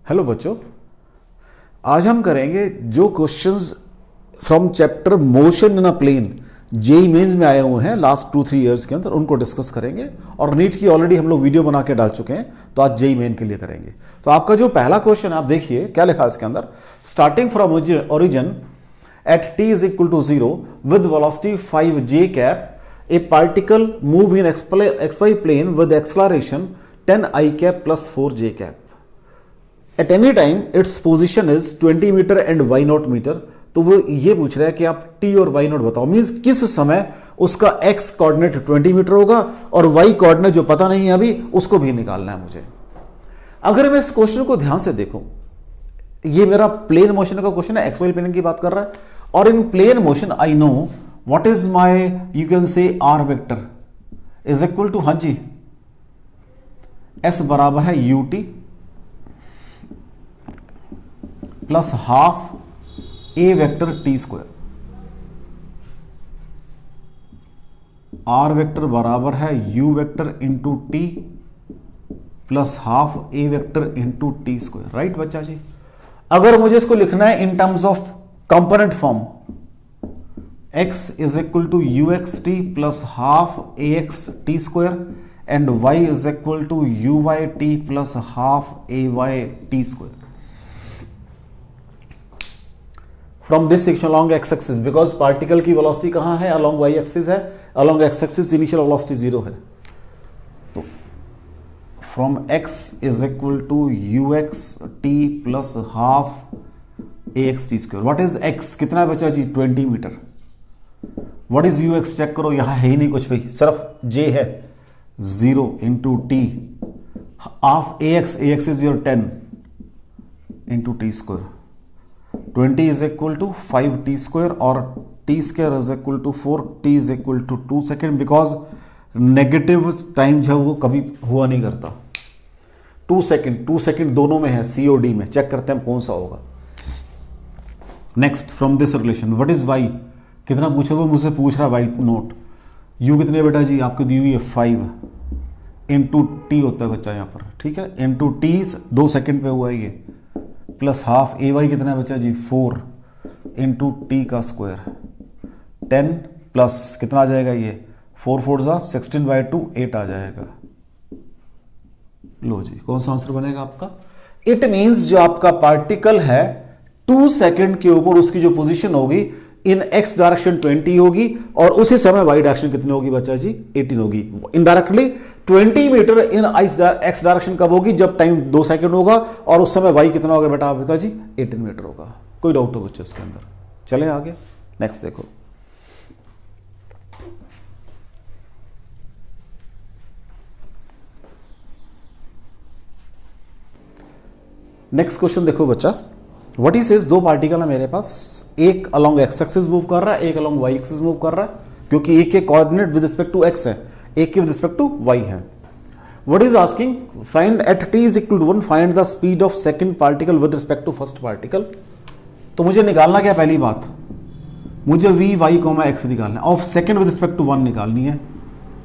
Hello बच्चों, आज हम करेंगे जो questions from chapter motion in a plane JEE Mains में आए हुए हैं लास्ट 2-3 इयर्स के अंदर, उनको डिस्कस करेंगे। और नीट की ऑलरेडी हम लोग वीडियो बना के डाल चुके हैं, तो आज जेई मेन के लिए करेंगे। तो आपका जो पहला क्वेश्चन आप देखिए क्या लिखा है इसके अंदर, starting from origin at t is equal to 0 with velocity 5j cap, a particle move in xy plane with acceleration 10i cap plus 4j cap. At any time its position is 20 metre and y naught metre. तो वो ये पूछ रहा है कि आप t और y not बताओ, मींस किस समय उसका x कोऑर्डिनेट 20 मीटर होगा और y कोऑर्डिनेट जो पता नहीं है अभी उसको भी निकालना है मुझे। अगर मैं इस क्वेश्चन को ध्यान से देखूं, ये मेरा प्लेन मोशन का क्वेश्चन है, एक्सवाई प्लेन की बात कर रहा है। और in plane motion I know what is my, you can say r vector is equal to, हाँ जी, एस बराबर है u t plus half a vector t square. R vector बराबर है u vector into t plus half a vector into t square. Right बच्चा जी। अगर मुझे इसको लिखना है in terms of component form, x is equal to u x t plus half a x t square and y is equal to u y t plus half a y t square from this section along x axis, because particle की velocity कहां है, along y axis है, along x axis initial velocity 0 है। तो from x is equal to u x t plus half a x t square. What is x, कितना बचा जी, 20 metre. What is u x, check करो, यहां है ही नहीं कुछ भाई, सिर्फ j है, 0 into t, half a x is your 10 into t square. 20 is equal to 5 t square और t square is equal to 4, t is equal to 2 second, because negative time जो वो कभी हुआ नहीं करता। 2 सेकेंड दोनों में है, COD में, चेक करते हैं कौन सा होगा। Next, from this relation what is y, कितना पूछे, वो मुझसे पूछ रहा है y नोट। u कितने बेटा जी, आपको दी हुई है 5 इंटू टी होता है बच्चा यहाँ पर, ठीक है, इंटू टी 2 सेकेंड पे हुआ है ये, प्लस हाफ ए वाई कितना है बच्चा जी, 4 इंटू टी का स्क्वायर 10 प्लस कितना आ जाएगा ये, 4 4 जा 16/2 8 आ जाएगा। लो जी, कौन सा आंसर बनेगा आपका। इट मींस जो आपका पार्टिकल है 2 सेकेंड के ऊपर उसकी जो पोजीशन होगी इन x डायरेक्शन 20 होगी और उसी समय y डायरेक्शन कितनी होगी बच्चा जी, 18 होगी। इनडायरेक्टली 20 मीटर इन x डायरेक्शन कब होगी, जब टाइम 2 सेकेंड होगा और उस समय y कितना होगा बेटा आपका जी, 18 मीटर होगा। कोई डाउट हो बच्चे इसके अंदर। चले आगे, नेक्स्ट देखो। नेक्स्ट क्वेश्चन देखो बच्चा, व्हाट ही सेज, दो पार्टिकल है मेरे पास, एक अलोंग एक्स एक्सिस मूव कर रहा है, एक अलोंग वाई एक्सिस मूव कर रहा है, क्योंकि एक के coordinate with respect to x है, एक के विद रिस्पेक्ट टू वाई है। What is asking, find at t is equal to 1 find the speed of second particle with respect to first particle. तो मुझे निकालना क्या, पहली बात मुझे वी वाई कॉमा एक्स निकालना है, of second with respect to 1 निकालनी है,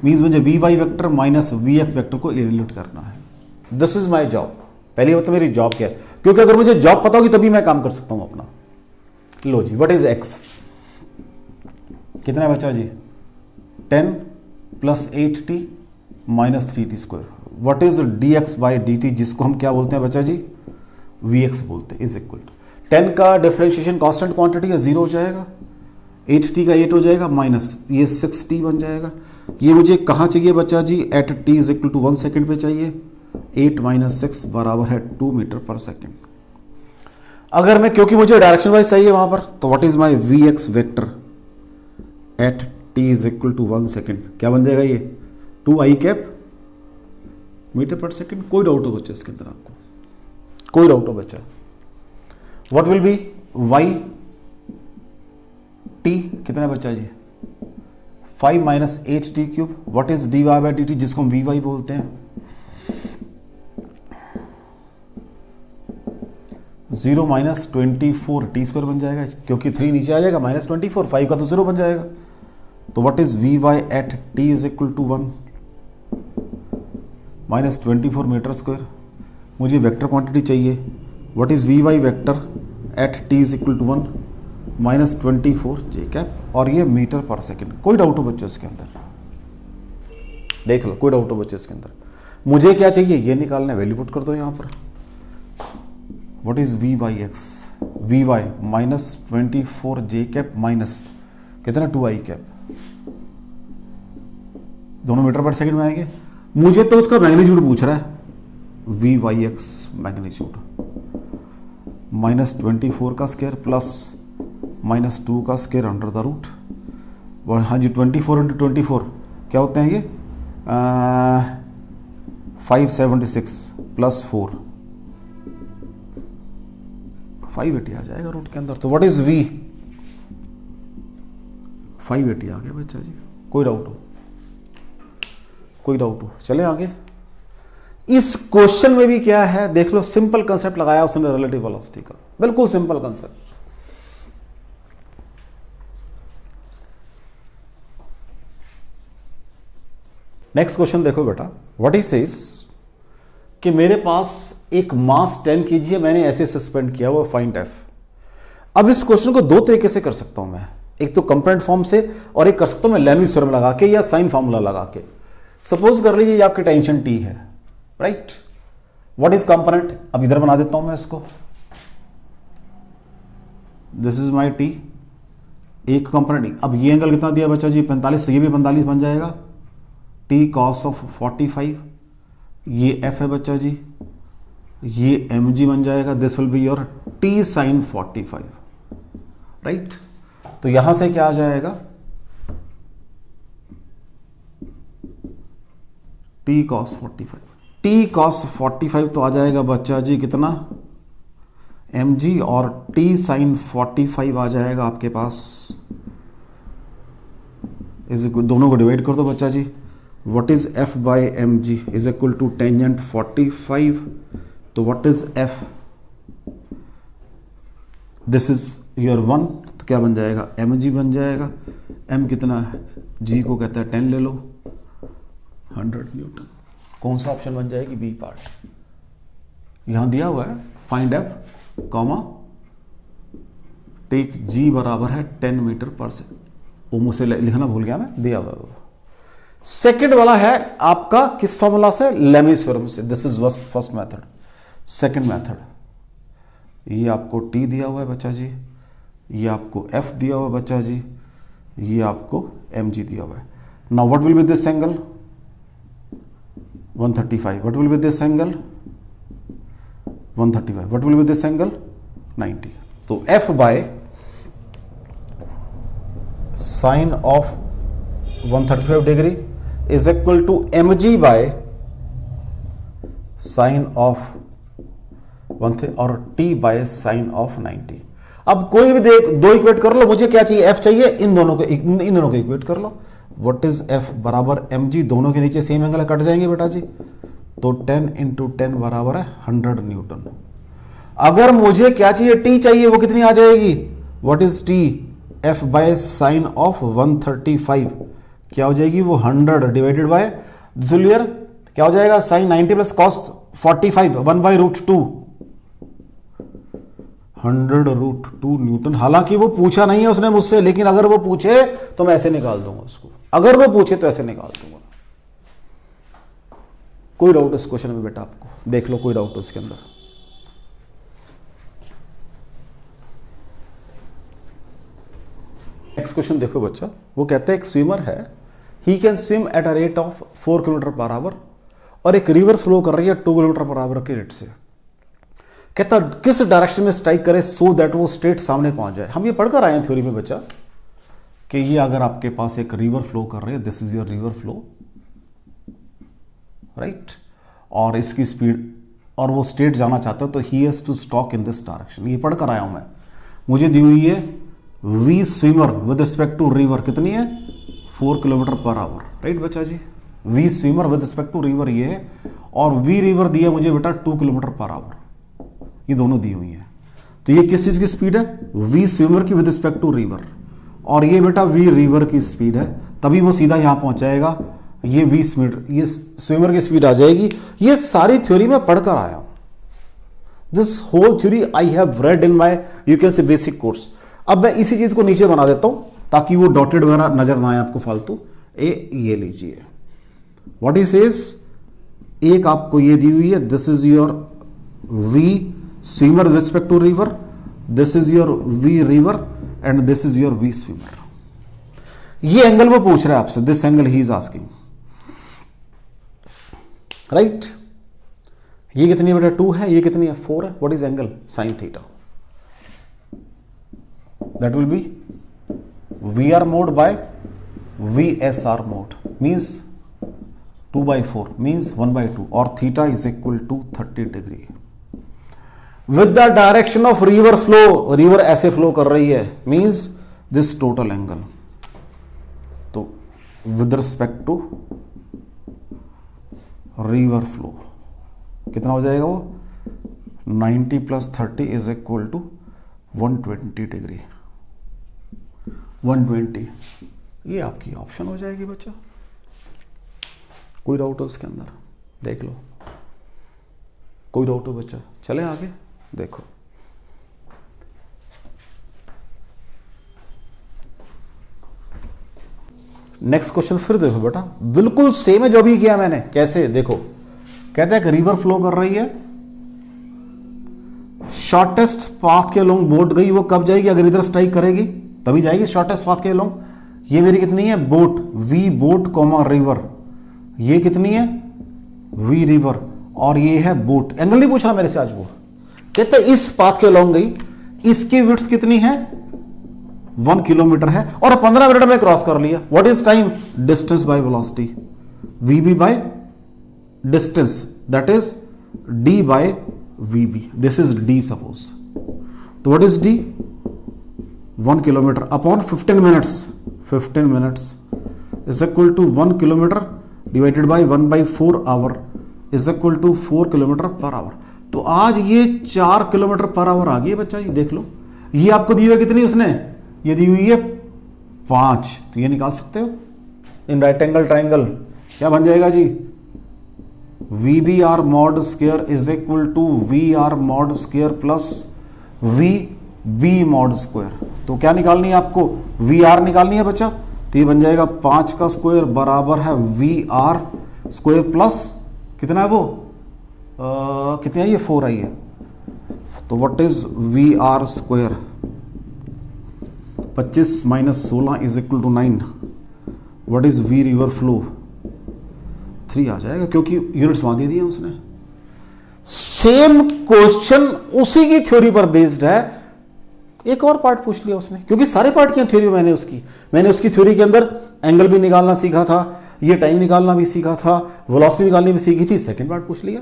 मींस मुझे v y vector minus v x vector को इवैल्यूएट करना है। This is my job. पहली बात तो मेरी जॉब क्या है, क्योंकि अगर मुझे जॉब पता होगी तभी मैं काम कर सकता हूं अपना। लो जी, व्हाट इज x, कितना बचा जी, 10 plus 8t minus 3t square. What is dx by dt, जिसको हम क्या बोलते हैं बचा जी, vx बोलते हैं, इज इक्वल टू 10 का डिफरेंशिएशन कांस्टेंट क्वांटिटी है, 0 हो जाएगा, 8t का 8 हो जाएगा, माइनस ये 6t बन जाएगा। ये मुझे कहाँ चाहिए बच्चा जी, at t is equal to 1 second पे चाहिए। 8 माइनस 6 बराबर है 2 मीटर पर सेकेंड। अगर मैं, क्योंकि मुझे डायरेक्शन वाइज चाहिए वहां पर, तो what is my v x vector at t is equal to 1 second, क्या बन जाएगा ये, 2i कैप मीटर पर सेकेंड। कोई डाउट हो बच्चा इसके अंदर, आपको कोई डाउट हो बच्चा। What will be y t, कितना बच्चा जी, 5 minus h t cube. What is dy by dt, जिसको हम vy बोलते हैं, 0 माइनस 24 टी स्क्वायर बन जाएगा, क्योंकि 3 नीचे आ जाएगा, माइनस 24, 5 का तो 0 बन जाएगा। तो what is v y at t is equal to 1 minus 24 metre square. मुझे वेक्टर क्वांटिटी चाहिए, what is v y vector at t is equal to 1 minus 24 j cap, और ये मीटर पर सेकेंड। कोई डाउट हो बच्चों इसके अंदर? देख लो, कोई डाउट हो बच्चों इसके अंदर? मुझे क्या चाहिए, ये निकालना है, वैल्यू पुट कर दो यहां पर। What is v y x, v y minus 24 j cap minus कितना 2 आई कैप, दोनों मीटर पर सेकंड में आएंगे। मुझे तो उसका मैग्नीट्यूड पूछ रहा है, v y x magnitude minus 24 का स्क्वायर प्लस माइनस 2 का स्क्वायर अंडर द रूट। हाँ जी, 24 इंटू 24 क्या होते हैं ये 576 प्लस 4 580 आ जाएगा रूट के अंदर। तो व्हाट इज वी, 580 आ गया बच्चा जी। कोई डाउट हो? कोई डाउट हो? चले आगे। इस क्वेश्चन में भी क्या है देख लो, सिंपल कंसेप्ट लगाया उसने रिलेटिव वेलोसिटी का, बिल्कुल सिंपल कंसेप्ट। नेक्स्ट क्वेश्चन देखो बेटा, व्हाट इज सेज कि मेरे पास एक मास 10 kg है, मैंने ऐसे सस्पेंड किया हुआ, फाइंड एफ। अब इस क्वेश्चन को दो तरीके से कर सकता हूं मैं, एक तो कंपोनेंट फॉर्म से और एक कर सकता हूं मैं लेमी थ्योरम लगा के या साइन फार्मूला लगा के। सपोज कर लीजिए ये आपकी टेंशन टी है, राइट। व्हाट इज कंपोनेंट, अब इधर बना देता हूं मैं इसको, दिस इज माई टी, एक कंपोनेंट। अब ये एंगल कितना दिया बच्चा जी 45, तो ये भी 45 बन जाएगा, टी कॉस ऑफ 45, ये एफ है बच्चा जी, ये एम जी बन जाएगा, this will be your t sine 45, right. तो यहां से क्या आ जाएगा, टी कॉस 45, टी कॉस 45 तो आ जाएगा बच्चा जी कितना एम जी, और टी साइन 45 आ जाएगा आपके पास, इज दोनों को डिवाइड कर दो बच्चा जी। What is f by m g is equal to tangent 45, तो what is f, this is your 1, तो क्या बन जाएगा एम जी बन जाएगा, एम कितना है जी को कहता है 10 ले लो, 100 न्यूटन। कौन सा ऑप्शन बन जाएगी, बी पार्ट। यहां दिया हुआ है फाइंड एफ कॉमा टेक जी बराबर है 10 मीटर पर सेकेंड, वो मुझसे लिखना भूल गया मैं, दिया हुआ है वो। सेकेंड वाला है आपका किस फॉर्मूला से, लेमी थ्योरम से, this is first method. Second method, ये आपको टी दिया हुआ है बच्चा जी, ये आपको एफ दिया हुआ है बच्चा जी, ये आपको एम जी दिया हुआ है। Now what will be this angle 135, what will be this angle 135, what will be this angle 90। तो f by sine of 135 degree is equal to m g by sine of 1 और T bye sine of 90। अब कोई भी दो equate कर लो, मुझे क्या चाहिए एफ चाहिए, इन दोनों को इक्वेट कर लो। व्हाट इज एफ बराबर एम जी, दोनों के नीचे सेम एंगल कट जाएंगे बेटा जी, तो 10 इंटू 10 बराबर है 100 न्यूटन। अगर मुझे क्या चाहिए टी चाहिए, वो कितनी आ जाएगी, what is T, F by sine of 135 क्या हो जाएगी वो 100 डिवाइडेड बाय जुलियर क्या हो जाएगा sine 90 plus cos 45 1 by root 2 100√2 newton. हालांकि वो पूछा नहीं है उसने मुझसे, लेकिन अगर वो पूछे तो मैं ऐसे निकाल दूंगा उसको, अगर वो पूछे तो ऐसे निकाल दूंगा। कोई डाउट इस क्वेश्चन में बेटा आपको, देख लो कोई डाउट उसके अंदर। नेक्स्ट क्वेश्चन देखो बच्चा, वो कहते हैं एक स्विमर है, he can swim at a rate of 4 kilometre per our, और एक रिवर फ्लो कर रही है 2 किलोमीटर पर आवर के रेट से। कहता किस डायरेक्शन में स्ट्राइक करे सो दैट वो स्ट्रेट सामने पहुंच जाए। हम ये पढ़कर आए हैं थ्योरी में बच्चा कि ये अगर आपके पास एक रिवर फ्लो कर रही है, this is your river flow, right, और इसकी स्पीड और वो स्ट्रेट जाना चाहता है, तो he has to stock in this direction. ये पढ़कर आया हूं मैं, मुझे दी हुई है V swimmer with respect to river कितनी है 4 किलोमीटर पर आवर, राइट बच्चा जी। V swimmer with respect to river ये है, और वी रिवर दिया मुझे बेटा 2 किलोमीटर पर आवर, ये दोनों दी हुई है। तो ये किस चीज की स्पीड है, वी स्विमर की विद रिस्पेक्ट टू रिवर, और ये बेटा वी रिवर की स्पीड है, तभी वो सीधा यहां पहुंच जाएगा। ये वी स्पीड, ये स्विमर की स्पीड आ जाएगी। ये सारी थ्योरी में पढ़कर आया हूं, this whole theory I have read in my you can से बेसिक कोर्स। अब मैं इसी चीज को नीचे बना देता हूं ताकि वो डॉटेड वगैरह नजर ना आए आपको फालतू। ये लीजिए व्हाट इज एक आपको ये दी हुई है, this is your v swimmer with respect to river, this is your v river and this is your v swimmer. ये एंगल वो पूछ रहा है आपसे, this angle he is asking, right. ये कितनी है बेटा 2 है, ये कितनी है 4 है। What is angle sine theta, that will be v r mod by v s r mod means 2/4 means 1/2 और theta is equal to 30 degree with the direction of river flow. River ऐसे फ्लो कर रही है means this total angle. तो with respect to river flow कितना हो जाएगा वो 90 + 30 इज इक्वल टू 120 डिग्री 120। ये आपकी ऑप्शन हो जाएगी बच्चा। कोई डाउट हो उसके अंदर देख लो, कोई डाउट हो बच्चा, चले आगे देखो। नेक्स्ट क्वेश्चन फिर देखो बेटा, बिल्कुल सेम है जो भी किया मैंने। कैसे देखो, कहता है कि रिवर फ्लो कर रही है, शॉर्टेस्ट पाथ के अलोंग बोट गई, वो कब जाएगी? अगर इधर स्ट्राइक करेगी तभी जाएगी शॉर्टेस्ट पाथ के अलोंग। ये मेरी कितनी है boat, v boat comma river, ये कितनी है वी रिवर और ये है बोट। एंगल नहीं पूछ रहा मेरे से आज वो, कहते हैं इस पाथ के अलोंग गई, इसकी विड्थ कितनी है 1 किलोमीटर है और 15 मिनट में क्रॉस कर लिया। What is time? Distance by velocity, V B by distance, that is D by V B, this is D suppose. तो what is D? 1 kilometre upon 15 minutes, 15 minutes is equal to 1 kilometre divided by 1/4 hour is equal to 4 kilometre per hour. तो आज ये 4 kilometre per our आ गई है बच्चा, ये देख लो। ये आपको दी हुई कितनी उसने? ये दी हुई है 5, तो ये निकाल सकते हो इन राइट एंगल ट्राइंगल। क्या बन जाएगा जी? V B R mod square is equal to V R mod square plus V B mod square. तो क्या निकालनी है आपको? वी आर निकालनी है बच्चा। तो ये बन जाएगा 5 का स्क्वायर बराबर है वी आर स्क्वायर प्लस कितना है वो कितनी आई है 4 आई है। तो what is v r square? 25 - 16 is equal to 9। What is v river flow? 3 आ जाएगा क्योंकि यूनिट्स वहां दे दिए उसने। सेम क्वेश्चन उसी की थ्योरी पर बेस्ड है, एक और पार्ट पूछ लिया उसने, क्योंकि सारे पार्ट की थ्योरी मैंने उसकी थ्योरी के अंदर एंगल भी निकालना सीखा था, ये टाइम निकालना भी सीखा था, वेलोसिटी निकालनी भी सीखी थी। सेकंड पार्ट पूछ लिया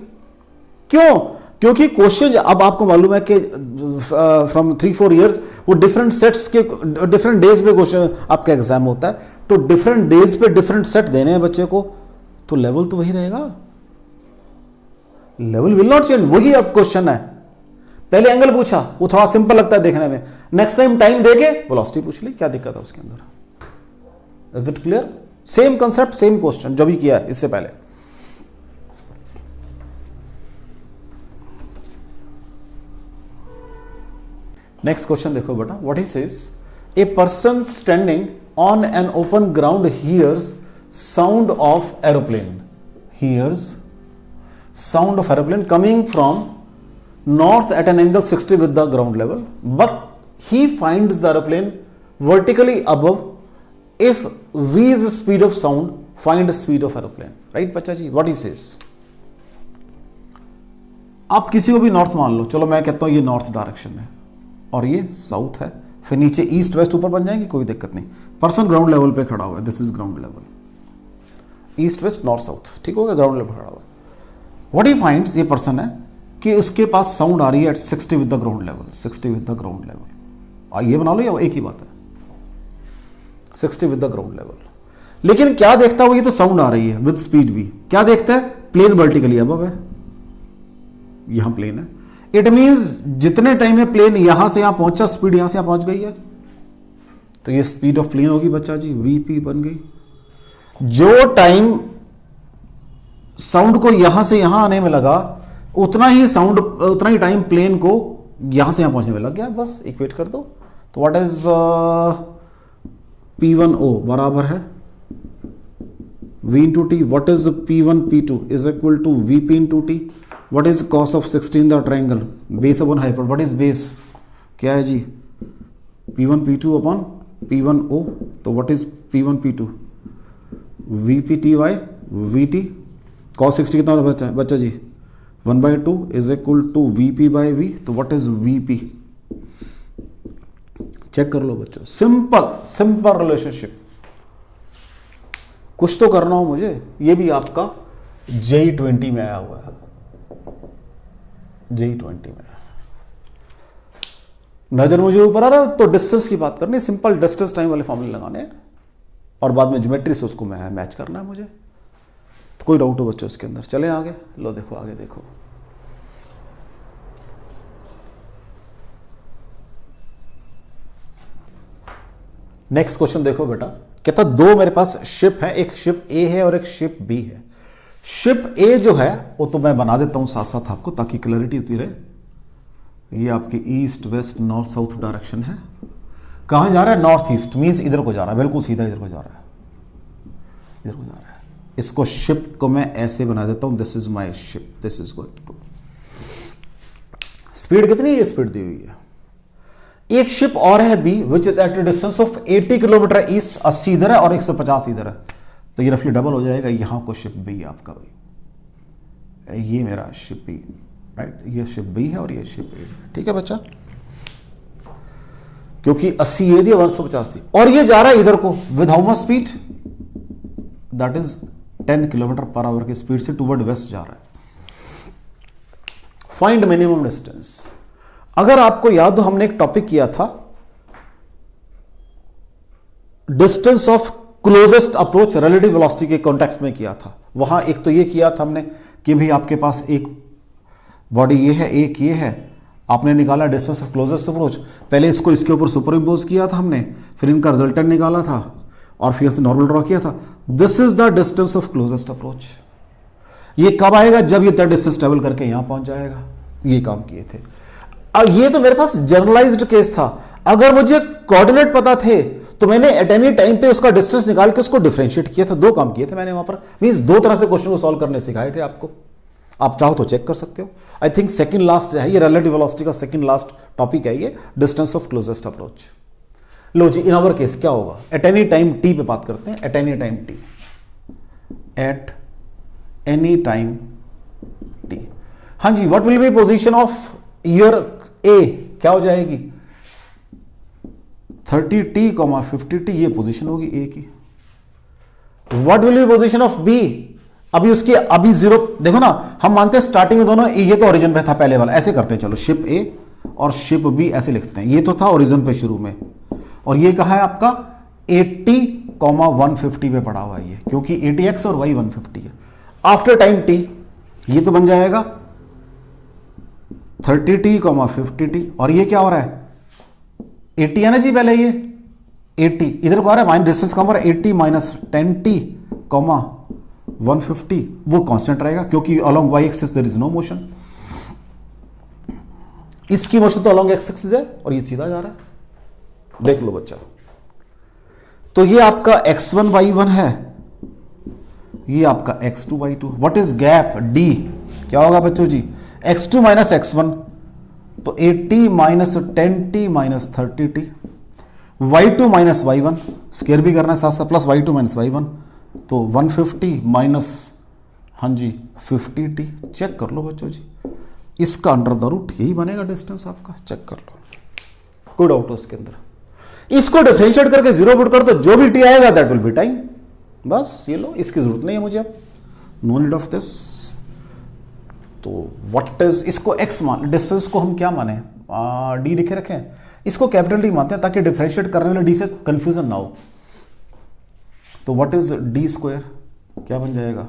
क्यों? क्योंकि क्वेश्चन अब आपको मालूम है कि फ्रॉम 3-4 इयर्स वो डिफरेंट सेट्स के डिफरेंट डेज पे क्वेश्चन आपका एग्जाम होता है, तो डिफरेंट डेज पे डिफरेंट सेट देने हैं बच्चे को, तो लेवल तो वही रहेगा, लेवल विल नॉट चेंज। वही अब क्वेश्चन है, पहले एंगल पूछा वो थोड़ा सिंपल लगता है देखने में, नेक्स्ट टाइम टाइम देके वेलोसिटी पूछ ली, क्या दिक्कत है उसके अंदर? Is it clear? Same concept same question जो भी किया है इससे पहले। नेक्स्ट क्वेश्चन देखो बेटा, what he says, a person standing on an open ground hears sound of aeroplane, hears sound of aeroplane coming from north at an angle 60 with the ground level, but he finds the aeroplane vertically above. If v is the speed of sound, find the speed of aeroplane. Right बच्चा जी? what he says, आप किसी को भी north मान लो, चलो मैं कहता हूं ये नॉर्थ डायरेक्शन है और ये साउथ है, फिर नीचे ईस्ट वेस्ट ऊपर बन जाएंगी, कोई दिक्कत नहीं। पर्सन ग्राउंड लेवल पे खड़ा हुआ है, this is ground level, east west north south, ठीक हो गया, ग्राउंड लेवल खड़ा हुआ है। व्हाट ही फाइंड्स, ये पर्सन है कि उसके पास साउंड आ रही है at 60 with the ground level, 60 with the ground level, ये बना लो या एक ही बात है, 60 विद द ग्राउंड लेवल। लेकिन क्या देखता है ये तो साउंड आ रही है विद स्पीड वी, क्या देखता है? प्लेन वर्टिकली अबव है, यहां प्लेन है, इट मींस जितने टाइम में प्लेन यहां से यहां पहुंचा, स्पीड यहां से यहां पहुंच गई है, तो ये स्पीड ऑफ प्लेन होगी बच्चा जी, वीपी बन गई। जो टाइम साउंड को यहां से यहां आने में लगा, उतना ही साउंड, उतना ही टाइम प्लेन को यहां से यहां पहुंचने में लग गया, बस इक्वेट कर दो। तो व्हाट इज P1O बराबर है V into t. What is P1 P2 is equal to VP into t. What is cos of 16 the triangle base upon hyper. What is base, क्या है जी, P1 P2 अपॉन P1O। तो what is P1 P2 VPT by VT। cos 60 कितना बच्चा जी, 1/2 is equal to VP by V। तो what is VP, check कर लो बच्चों, सिंपल रिलेशनशिप। कुछ तो करना हो मुझे, ये भी आपका JEE 20 में आया हुआ है, JEE 20 में। नजर मुझे ऊपर आ रहा है तो डिस्टेंस की बात करनी, सिंपल डिस्टेंस टाइम वाले फॉर्मूले लगाने हैं और बाद में ज्योमेट्री से उसको मैच करना है मुझे। तो कोई डाउट हो बच्चों इसके अंदर, चले आगे, लो देखो आगे देखो। नेक्स्ट क्वेश्चन देखो बेटा, कहता दो मेरे पास शिप है, एक शिप ए है और एक शिप बी है। शिप ए जो है वो तो मैं बना देता हूं साथ साथ आपको ताकि क्लैरिटी होती रहे। ये आपकी east west north south direction है। कहां जा रहा है, नॉर्थ ईस्ट, मींस इधर को जा रहा है, बिल्कुल सीधा इधर को जा रहा है, इधर को जा रहा है। इसको शिप को मैं ऐसे बना देता हूं, this is my ship, this is going to. Speed कितनी है, ये स्पीड दी हुई है। एक शिप और है b which is at distance of 80 kilometre east, 80 इधर है और 150 इधर है, तो ये रफली डबल हो जाएगा। यहां को शिप बी है आपका भाई, ये मेरा शिप बी, राइट, ये शिप बी है और ये शिप ए, ठीक है बच्चा, क्योंकि 80 ये थी 150 थी, और ये जा रहा है इधर को with how much speed, that is 10 kilometre per our की स्पीड से टुवर्ड वेस्ट जा रहा है। Find minimum distance. अगर आपको याद हो हमने एक टॉपिक किया था distance of closest approach relative velocity के कॉन्टेक्स्ट में किया था। वहां एक तो ये किया था हमने कि भाई आपके पास एक बॉडी ये है, एक ये है, आपने निकाला डिस्टेंस ऑफ क्लोजेस्ट अप्रोच, पहले इसको इसके ऊपर सुपर इम्पोज किया था हमने, फिर इनका रिजल्टेंट निकाला था और फिर से नॉर्मल ड्रॉ किया था। This is the distance of closest approach. ये कब आएगा, जब ये इतना डिस्टेंस ट्रेवल करके यहां पहुंच जाएगा। ये काम किए थे। ये तो मेरे पास जनरलाइज्ड केस था। अगर मुझे कोऑर्डिनेट पता थे तो मैंने एट एनी टाइम पे उसका डिस्टेंस निकाल के उसको डिफरेंशिएट किया था। दो काम किए थे मैंने वहां पर, मींस दो तरह से क्वेश्चन को सॉल्व करने सिखाए थे आपको। आप चाहो तो चेक कर सकते हो। आई थिंक सेकंड लास्ट है ये, रिलेटिव वेलोसिटी का सेकंड लास्ट टॉपिक है ये, डिस्टेंस ऑफ क्लोजेस्ट अप्रोच। लो जी, इन आवर केस क्या होगा, एट एनी टाइम टी पे बात करते हैं। At any time T, at any time T, हाँ जी, what will be position of your A, क्या हो जाएगी 30t, 50t, ये पोजीशन होगी ए की। What will be position of b, अभी उसकी अभी जीरो, देखो ना हम मानते हैं स्टार्टिंग में दोनों, ये तो ओरिजिन पे था पहले वाला, ऐसे करते हैं चलो, शिप ए और शिप बी ऐसे लिखते हैं। ये तो था ओरिजिन पे शुरू में, और ये कहा है आपका 80, 150 पे पड़ा हुआ है ये, क्योंकि 80x और y 150 है। आफ्टर टाइम t ये तो बन जाएगा 30t, 50t, और ये क्या हो रहा है 80 है ना जी, पहले ये 80 इधर को आ रहा है, माइनस डिस्टेंस कम हो रहा है, 80 माइनस 10t, 150, वो कांस्टेंट रहेगा क्योंकि along y axis there is no motion. इसकी मोशन तो अलोंग x एक्सिस है और ये सीधा जा रहा है, देख लो बच्चा। तो ये आपका x1 y1 है, ये आपका x2 y2। What is gap d, क्या होगा बच्चों जी, x2 माइनस x1, तो 80 minus 10t minus 30t, y2 minus y1, square भी करना है साथ साथ, प्लस y2 माइनस y1, तो 150 माइनस, हाँ जी 50t। चेक कर लो बच्चों जी, इसका अंडर द रूट यही बनेगा डिस्टेंस आपका, चेक कर लो, कोई डाउट हो उसके अंदर। इसको डिफरेंशिएट करके जीरो पुट कर दो, जो भी t आएगा दैट विल बी टाइम, बस ये लो, इसकी जरूरत नहीं है मुझे अब, नो नीड ऑफ दिस। तो व्हाट इज, इसको x मान, डिस्टेंस को हम क्या माने, d लिखे रखें, इसको कैपिटल D मानते हैं ताकि डिफरेंशिएट करने वाले d से कंफ्यूजन ना हो। तो व्हाट इज d स्क्वायर, क्या बन जाएगा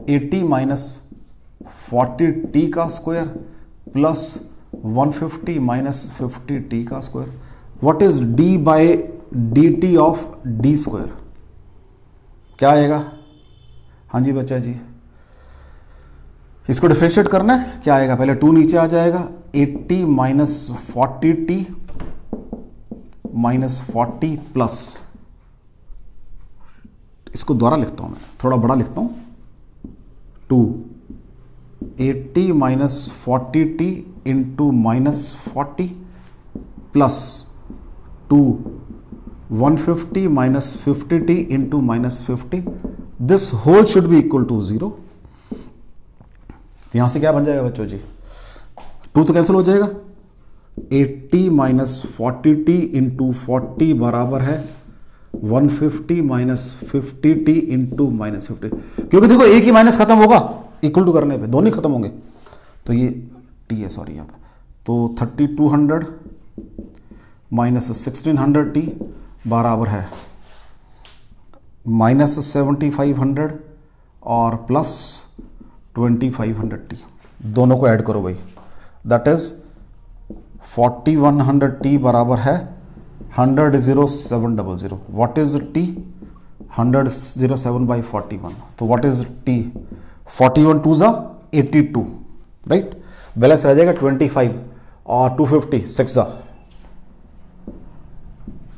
80 माइनस 40t का स्क्वायर प्लस 150 माइनस 50t का square. What is d by dt of d square, क्या आएगा, हाँ जी बच्चा जी, इसको डिफरेंशिएट करना है, क्या आएगा, पहले 2 नीचे आ जाएगा, 80 माइनस 40t माइनस 40 प्लस, इसको दोबारा लिखता हूं मैं, थोड़ा बड़ा लिखता हूं, 2 80 minus 40t into minus 40 plus 2 150 minus 50t into minus 50, this whole should be equal to 0। तो यहां से क्या बन जाएगा बच्चों जी, 2 तो कैंसिल हो जाएगा, 80 माइनस 40t इंटू 40 बराबर है 150 माइनस 50t इंटू माइनस 50, क्योंकि देखो एक ही माइनस खत्म होगा इक्वल टू करने पे, दोनों ही खत्म होंगे, तो ये t है, सॉरी यहां पे, तो 3200 माइनस 1600t बराबर है माइनस 7500 और प्लस 2500t, दोनों को ऐड करो भाई, दैट इज 4100t बराबर है 100,700। व्हाट इज t, 100,07 बाई 41, तो व्हाट इज t, 41 2 जा 82, राइट, बैलेंस रह जाएगा 25 और 250 6 जा,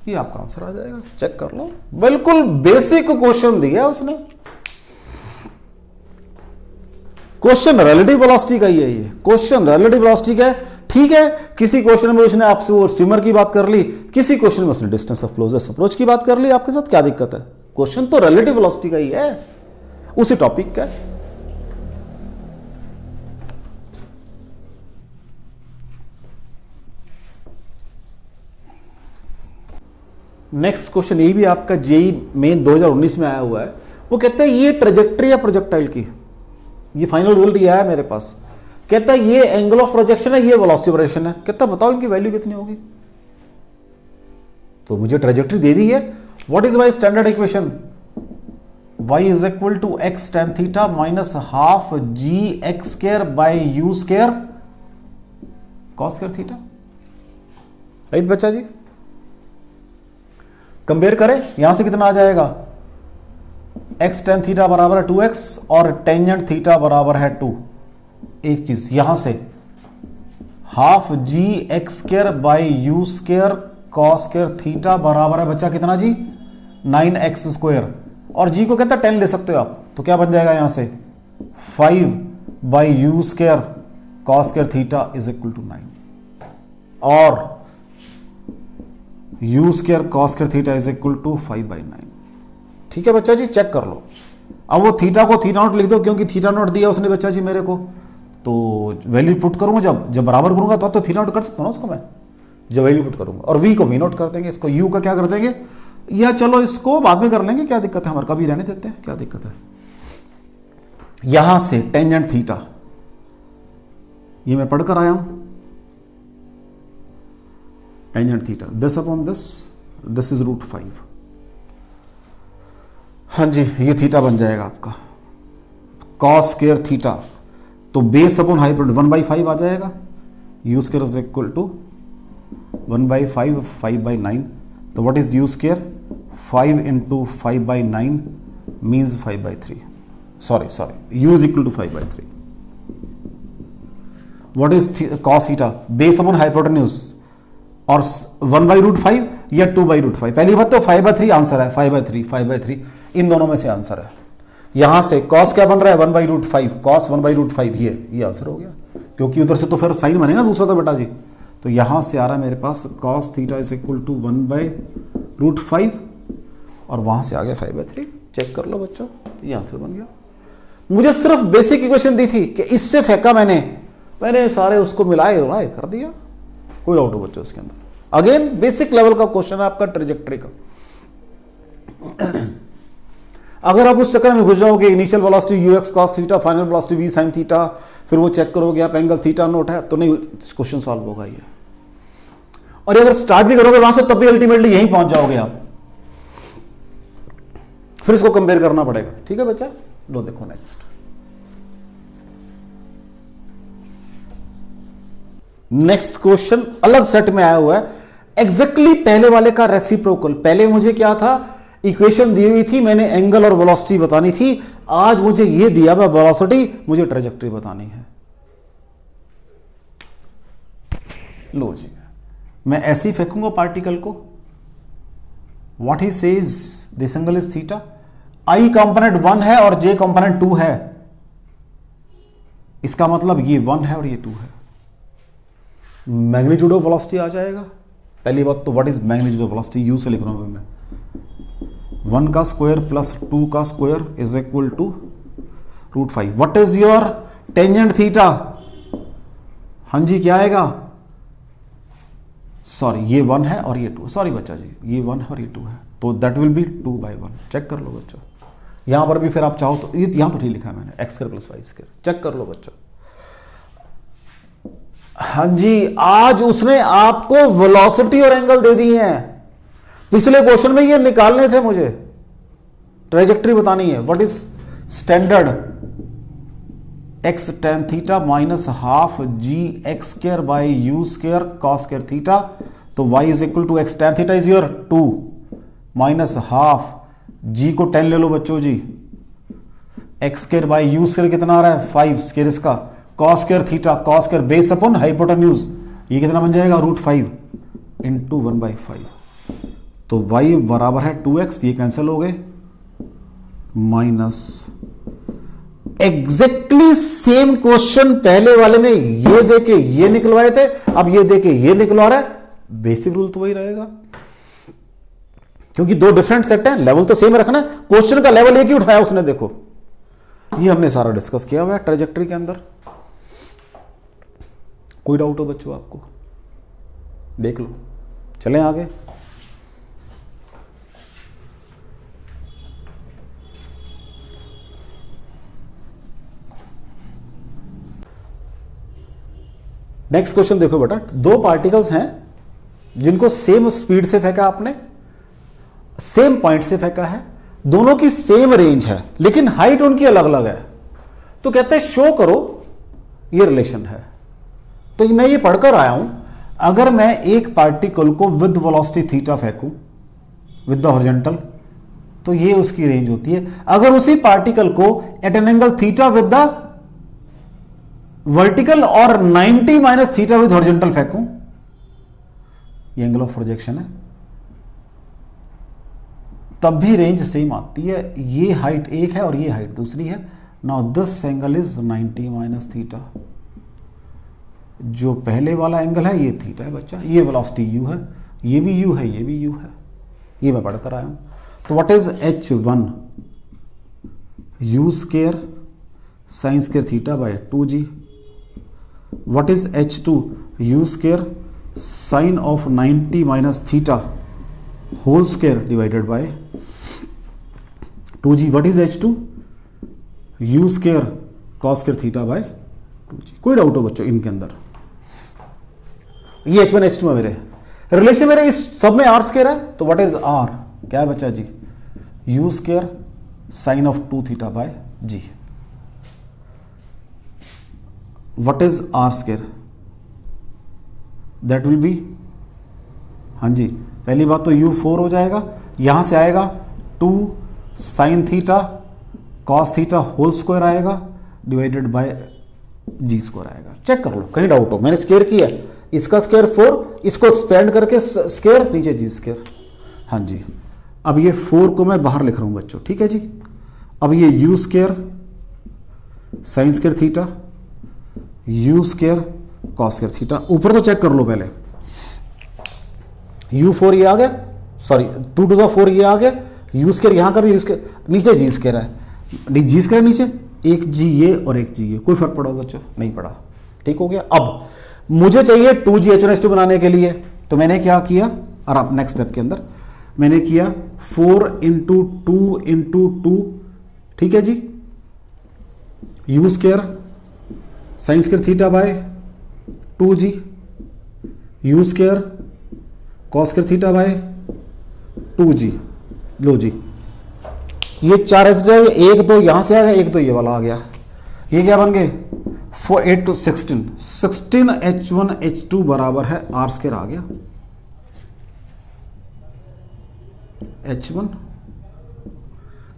ये आपका आंसर आ जाएगा, चेक कर लो, बिल्कुल बेसिक क्वेश्चन दिया उसने, क्वेश्चन रिलेटिव वेलोसिटी का ही है, ये क्वेश्चन रिलेटिव वेलोसिटी का है, ठीक है। किसी क्वेश्चन में उसने आपसे वो स्विमर की बात कर ली, किसी क्वेश्चन में उसने डिस्टेंस ऑफ क्लोजेस्ट अप्रोच की बात कर ली, आपके साथ क्या दिक्कत है, क्वेश्चन तो रिलेटिव वेलोसिटी का ही है, उसी टॉपिक का। नेक्स्ट क्वेश्चन ये भी आपका जेई मेन 2019 में आया हुआ है, वो कहता है ये ट्रेजेक्ट्री है प्रोजेक्टाइल की, ये फाइनल रिजल्ट ये आया मेरे पास, कहता है ये एंगल ऑफ प्रोजेक्शन है, ये वेलोसिटी वेरिएशन है, कहता बताओ इनकी वैल्यू कितनी होगी, तो मुझे ट्रेजेक्ट्री दे दी है, what is my standard equation, y is equal to x tan theta minus half g x square by u square cos square theta, right बच्चा जी, कंपेयर करें, यहां से कितना आ जाएगा, एक्स टेन थीटा बराबर है 2x और टेंजेंट थीटा बराबर है 2, एक चीज यहां से half g x square by u square cos square theta बराबर है बच्चा कितना जी 9x स्क्वायर, और जी को कहता है 10 ले सकते हो आप, तो क्या बन जाएगा यहां से 5 by u square cos square theta is equal to 9, और u square cos square theta is equal to 5 by 9, ठीक है बच्चा जी, चेक कर लो। अब वो थीटा को थीटा नोट लिख दो, क्योंकि थीटा नोट दिया उसने बच्चा जी मेरे को, तो वैल्यू पुट करूंगा, जब बराबर करूंगा तो थीटा नोट कर सकता हूं ना उसको मैं, जब वैल्यू पुट करूंगा, और वी को वी नोट कर देंगे, इसको यू का क्या कर देंगे, या चलो इसको बाद में कर लेंगे, क्या दिक्कत है, हमारे कभी रहने देते हैं, क्या दिक्कत है। यहां से टेंजेंट थीटा, ये मैं पढ़कर आया हूं, tangent theta this upon this is √5, हाँ जी, ये थीटा बन जाएगा आपका कॉस स्क्वायर थीटा, तो बेस अपॉन हाइपोटेन्यूज 1/5 आ जाएगा, u square is equal to 1/5 5/9, तो what is u square 5 into 5/9 means 5/3, sorry u is equal to 5/3, what is cos theta base upon hypotenuse, और 1/√5 या 2/√5, पहली बात तो 5/3 आंसर है, 5/3 इन दोनों में से आंसर है। यहां से कॉस क्या बन रहा है 1/√5, कॉस 1/√5, ये आंसर हो गया, क्योंकि उधर से तो फिर साइन बनेगा दूसरा तो बेटा जी, तो यहां से आ रहा है मेरे पास cos theta is equal to 1/√5 और वहां से आ गया 5/3, चेक कर लो बच्चों, ये आंसर बन गया। मुझे सिर्फ बेसिक इक्वेशन दी थी कि इससे फेंका मैंने सारे उसको मिलाए कर दिया, कोई डाउट हो बच्चों उसके अंदर, अगेन बेसिक लेवल का क्वेश्चन है आपका ट्रेजेक्ट्री का। अगर आप उस चक्कर में घुस जाओगे initial velocity ux cos theta, final velocity v sin theta, फिर वो चेक करोगे आप एंगल थीटा नोट है, तो नहीं क्वेश्चन सॉल्व होगा ये। और अगर स्टार्ट भी करोगे वहां से तब भी अल्टीमेटली यहीं पहुंच जाओगे आप, फिर इसको कंपेयर करना पड़ेगा, ठीक है बच्चा। लो देखो नेक्स्ट क्वेश्चन अलग सेट में आया हुआ है, एग्जैक्टली पहले वाले का रेसिप्रोकल। पहले मुझे क्या था, इक्वेशन दी हुई थी, मैंने एंगल और वेलोसिटी बतानी थी, आज मुझे ये दिया हुआ वेलोसिटी, मुझे ट्रेजेक्टरी बतानी है। लो जी, मैं ऐसे ही फेंकूंगा पार्टिकल को। What he says, this angle is theta. I component 1 है और जे कंपोनेंट 2 है, इसका मतलब ये 1 है और ये 2 है। मैग्नीट्यूड ऑफ वेलोसिटी आ जाएगा। पहली बात तो what is magnitude of velocity, you से लिख रहा हूं मैं। 1 का स्क्वायर प्लस 2 का square is equal to √5। What is your tangent theta? हाँ जी, क्या आएगा? सॉरी, ये 1 है और ये 2। सॉरी बच्चा जी, ये 1 है और ये 2 है, तो दैट विल बी 2/1। चेक कर लो बच्चों। यहां पर भी फिर आप चाहो तो, ये यहां तो ठीक लिखा है मैंने, x² + y²। चेक कर लो बच्चों। हाँ जी, आज उसने आपको वेलोसिटी और एंगल दे दी है। पिछले क्वेश्चन में ये निकालने थे मुझे, ट्रेजेक्टरी बतानी है। What is standard? x tan theta minus half gx² / u² cos² theta. तो y is equal to x tan theta is your 2 minus half g को 10 ले लो बच्चों जी, x² / u² कितना आ रहा है? 5 स्क्वायर इसका, cos² theta cos² base upon hypotenuse, ये कितना बन जाएगा? √5 इंटू 1/5। तो y बराबर है 2x, ये कैंसिल हो गए, माइनस एग्जैक्टली सेम क्वेश्चन पहले वाले में ये देके ये निकलवाए थे, अब ये देके ये निकलवा रहा है। बेसिक रूल तो वही रहेगा, क्योंकि दो डिफरेंट सेट हैं, लेवल तो सेम रखना है। क्वेश्चन का लेवल एक ही उठाया उसने, देखो ये हमने सारा डिस्कस किया हुआ है ट्रेजेक्टरी के अंदर। कोई डाउट हो बच्चों आपको? देख लो, चलें आगे। नेक्स्ट क्वेश्चन देखो बेटा, दो पार्टिकल्स हैं जिनको सेम स्पीड से फेंका आपने, सेम पॉइंट से फेंका है, दोनों की सेम रेंज है, लेकिन हाइट उनकी अलग अलग है। तो कहते हैं शो करो ये रिलेशन है। तो मैं ये पढ़कर आया हूं, अगर मैं एक पार्टिकल को विद वेलोसिटी थीटा फेंकूं विद द हॉरिजॉन्टल, तो ये उसकी रेंज होती है। अगर उसी पार्टिकल को at an angle theta with the vertical और 90 माइनस थीटा विद हॉरिजॉन्टल फेंकूं, ये एंगल ऑफ प्रोजेक्शन है, तब भी रेंज सेम आती है। ये हाइट एक है और ये हाइट दूसरी है। Now this angle is 90 minus theta. जो पहले वाला एंगल है ये थीटा है बच्चा, ये वेलोसिटी u है, ये भी u है, ये भी u है, ये मैं पढ़कर आया हूं। तो what is h1 u² sin² theta by 2g। What is h2 u² sine of 90 minus theta whole square divided by 2g। What is h2 u² cos² theta by 2g। कोई डाउट हो बच्चों इनके अंदर? ये h1 h2 है मेरे relation, मेरे इस सब में r स्क्वायर है। तो व्हाट इज r? क्या है बच्चा जी? u² sine of 2 theta by g। What is r square? That will be, हाँ जी, पहली बात तो u4 हो जाएगा, यहां से आएगा 2 sine theta cos theta whole square आएगा डिवाइडेड बाय g² आएगा। चेक कर लो कहीं डाउट हो। मैंने स्क्वायर किया, इसका स्क्वायर 4, इसको एक्सपेंड करके स्क्वायर, नीचे g²। हाँ जी, अब ये 4 को मैं बाहर लिख रहा हूं बच्चों, ठीक है जी। अब ये u² sin² theta u² cos² theta, ऊपर तो चेक कर लो पहले। u4 ये आ गया, सॉरी 2 to the 4 ये आ गया, u² यहां कर दिया, नीचे g² है, g² नीचे, एक g ये और एक g ये, कोई फर्क पड़ा बच्चों? नहीं पड़ा, ठीक हो गया। अब मुझे चाहिए 2g(H1H2) बनाने के लिए, तो मैंने क्या किया, और अब नेक्स्ट स्टेप के अंदर मैंने किया 4 × 2 × 2, ठीक है जी, u² sin² theta by 2g, u² cos² theta by 2g। लो जी, ये 4 ऐसे जाएगा, एक तो यहां से आ गया, एक तो ये वाला आ गया, ये क्या बन गए 4 8 to 16 h1 h2 बराबर है r² आ गया, h1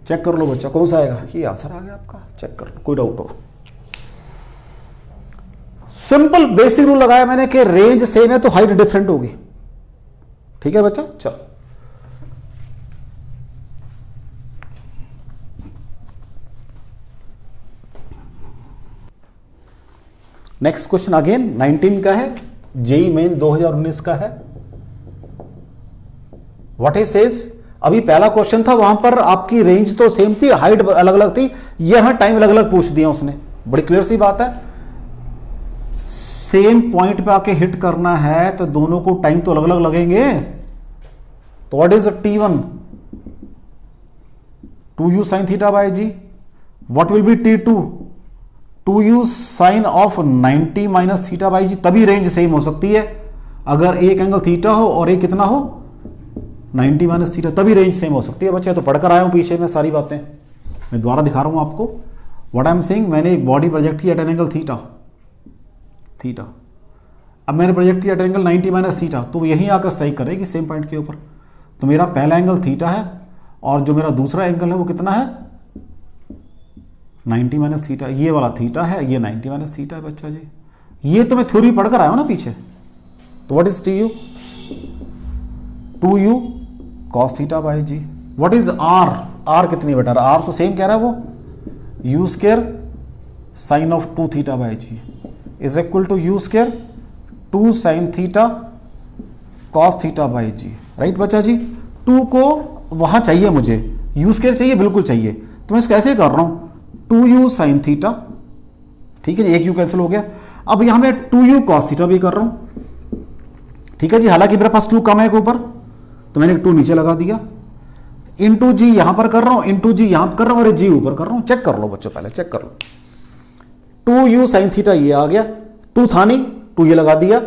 चेक कर लो बच्चा कौन सा आएगा, ये आंसर आ गया आपका, चेक कर लो कोई डाउट हो। सिंपल बेसिक रूल लगाया मैंने कि रेंज सेम है तो हाइट डिफरेंट होगी। ठीक है बच्चा, चलो नेक्स्ट क्वेश्चन अगेन 19 का है, जेई मेन 2019 का है। व्हाट इज सेज, अभी पहला क्वेश्चन था वहां पर आपकी रेंज तो सेम थी, हाइट अलग अलग थी, यहां टाइम अलग अलग पूछ दिया उसने। बड़ी क्लियर सी बात है, सेम पॉइंट पे आके हिट करना है तो दोनों को टाइम तो अलग अलग लगेंगे। तो what is T1, 2u sin theta by G. What will be T2, 2u sine of 90 minus theta by G. तभी रेंज सेम हो सकती है अगर एक एंगल थीटा हो और एक कितना हो 90 माइनस थीटा, तभी रेंज सेम हो सकती है बच्चे। तो पढ़कर आया हूं पीछे में सारी बातें, मैं दोबारा दिखा रहा हूं आपको। व्हाट आई एम सेइंग, मैंने एक बॉडी प्रोजेक्ट की एट एन एंगल थीटा, अब मैंने प्रोजेक्ट किया at an angle 90 minus theta, तो यहीं आकर सही करेगी सेम पॉइंट के ऊपर। तो मेरा पहला एंगल थीटा है और जो मेरा दूसरा एंगल है वो कितना है 90 माइनस थीटा, ये वाला थीटा है, ये 90 माइनस थीटा है बच्चा जी। ये तो मैं थ्योरी पढ़कर आया हूं ना पीछे। तो what is Tu, 2u cos theta by g. What is R कितनी बेटा, R तो सेम कह रहा है वो, u square sine of 2 theta by g is equal to u square 2 sine theta cos theta by g. Right बच्चा जी, 2 को वहां चाहिए मुझे, u स्क्वायर चाहिए, बिल्कुल चाहिए, तो मैं इसको ऐसे कर रहा हूं 2u साइन थीटा, ठीक है जी, एक u कैंसिल हो गया। अब यहां मैं 2u cos थीटा भी कर रहा हूं, ठीक है जी। हालांकि मेरे पास 2 कम है एक ऊपर, तो मैंने 2 नीचे लगा दिया, इंटू जी यहां पर कर रहा हूं, इंटू जी यहां पर कर रहा हूं और जी ऊपर कर रहा हूं। चेक कर लो बच्चों, पहले चेक कर लो, 2u साइन थीटा ये आ गया, 2 था नहीं, 2 ये लगा दिया,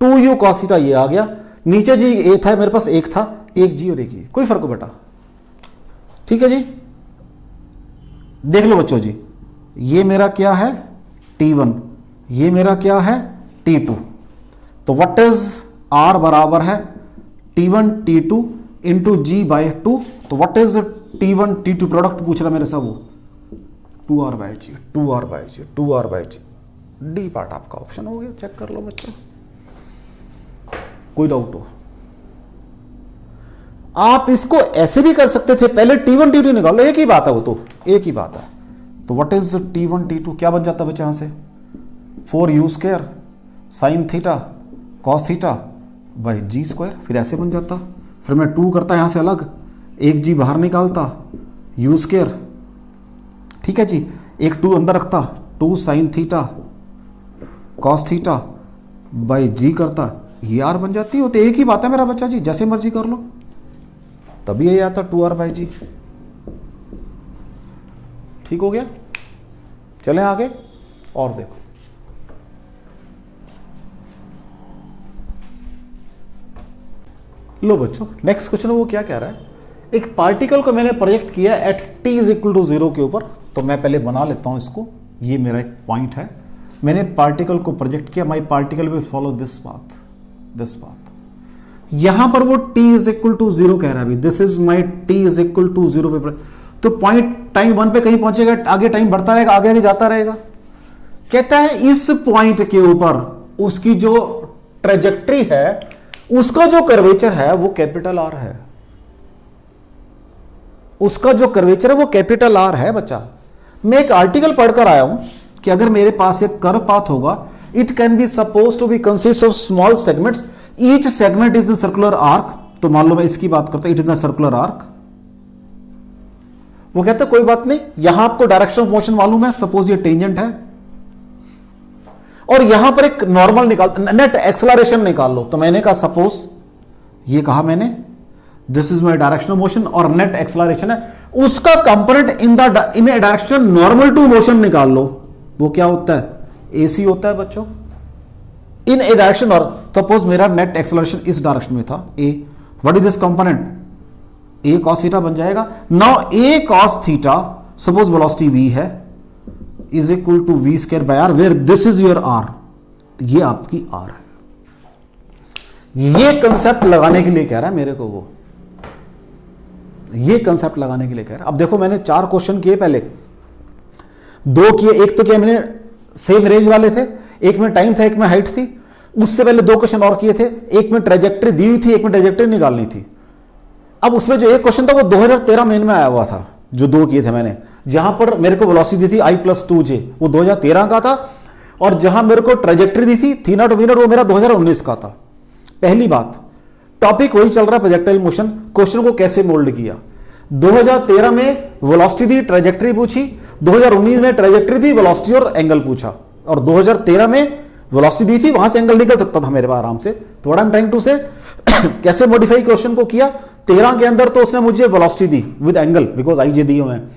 2u cos थीटा ये आ गया, नीचे जी ए था मेरे पास, एक था, एक जी और एक जी, कोई फर्क हो बेटा, ठीक है जी। देख लो बच्चों जी, ये मेरा क्या है T1, ये मेरा क्या है T2। तो व्हाट इज R बराबर है T1 T2 इंटू जी बाय 2। तो what is T1 T2 product पूछ रहा मेरे साथ वो 2R बाय जी, 2R बाय जी, 2R बाय जी। डी पार्ट आपका ऑप्शन हो गया, चेक कर लो बच्चों, कोई डाउट हो। आप इसको ऐसे भी कर सकते थे, पहले T1 T2 निकालो, एक ही बात है वो, तो एक ही बात है। तो व्हाट इज T1 T2 क्या बन जाता है बच्चा यहां से 4u square sine theta cos theta by g square, फिर ऐसे बन जाता, फिर मैं 2 करता यहां से अलग, एक जी बाहर निकालता, u स्क्वायर, ठीक है जी, एक 2 अंदर रखता, 2 sine theta cos theta by G करता, ये R बन जाती है। तो एक ही बात है मेरा बच्चा जी, जैसे मर्जी कर लो, तभी यही आता 2R बाई जी। ठीक हो गया, चलें आगे और देखो, लो बच्चों नेक्स्ट क्वेश्चन वो क्या कह रहा है, एक पार्टिकल को मैंने प्रोजेक्ट किया at t is equal to 0 के ऊपर। तो मैं पहले बना लेता हूं इसको, ये मेरा एक पॉइंट है, मैंने पार्टिकल को प्रोजेक्ट किया, my particle will follow this path, this path. यहां पर वो t इज इक्वल टू 0 कह रहा है, अभी this is my t is equal to 0 पे, तो पॉइंट टाइम 1 पे कहीं पहुंचेगा, आगे टाइम बढ़ता रहेगा, आगे आगे जाता रहेगा। कहता है इस पॉइंट के ऊपर उसकी जो ट्रेजेक्ट्री है, उसका जो कर्वेचर है वो कैपिटल R है, उसका जो कर्वेचर है वो कैपिटल R है बच्चा। मैं एक आर्टिकल पढ़कर आया हूं कि अगर मेरे पास एक कर्व पाथ होगा, it can be suppose to be consist of small segments, each segment is in circular arc. तो मान लो मैं इसकी बात करता हूं, it is a circular arc. वो कहता है कोई बात नहीं, यहां आपको डायरेक्शन ऑफ मोशन मालूम है, सपोज ये टेंजेंट है, और यहां पर एक नॉर्मल निकाल, नेट एक्सेलरेशन निकाल लो। तो मैंने कहा सपोज, ये कहा मैंने, this is my direction of motion और नेट एक्सेलरेशन है, उसका component in a direction normal to motion निकाल लो। वो क्या होता है AC होता है बच्चों, इन ए डायरेक्शन। और सपोज मेरा नेट एक्सेलरेशन इस डायरेक्शन में था A, what is this component A cos theta बन जाएगा। Now A cos theta, suppose velocity V है, is equal to V square by R, where this is your R, ये आपकी R है। ये कंसेप्ट लगाने के लिए कह रहा है मेरे को वो, ये कंसेप्ट लगाने के लिए कह रहा। अब देखो मैंने 4 क्वेश्चन किए, पहले 2 किए, एक तो क्या मैंने सेम रेंज वाले थे, एक में टाइम था, एक में हाइट थी। उससे पहले 2 क्वेश्चन और किए थे, एक में ट्रेजेक्ट्री दी हुई थी, एक में ट्रेजेक्ट्री निकालनी थी। अब उसमें जो एक क्वेश्चन था वो 2013 मेन में आया हुआ था, जो 2 किए थे मैंने, जहां पर मेरे को वेलोसिटी दी थी I+2J, वो 2013 का था। और जहां मेरे को ट्रेजेक्ट्री दी थी थी नॉट वी नॉट, वो मेरा 2019 का था। पहली बात, टॉपिक वही चल रहा है, प्रोजेक्टाइल मोशन। क्वेश्चन को कैसे मोल्ड किया, 2013 में वेलोसिटी दी, ट्रेजेक्ट्री पूछी, 2019 में ट्रेजेक्ट्री थी, वेलोसिटी और एंगल पूछा। और 2013 में वेलोसिटी दी थी, वहां से एंगल निकल सकता था मेरे पास आराम से। तो what I am trying to say, कैसे मॉडिफाई क्वेश्चन को किया, 13 के अंदर तो उसने मुझे velocity the with angle, because IJ दिए हुए हैं,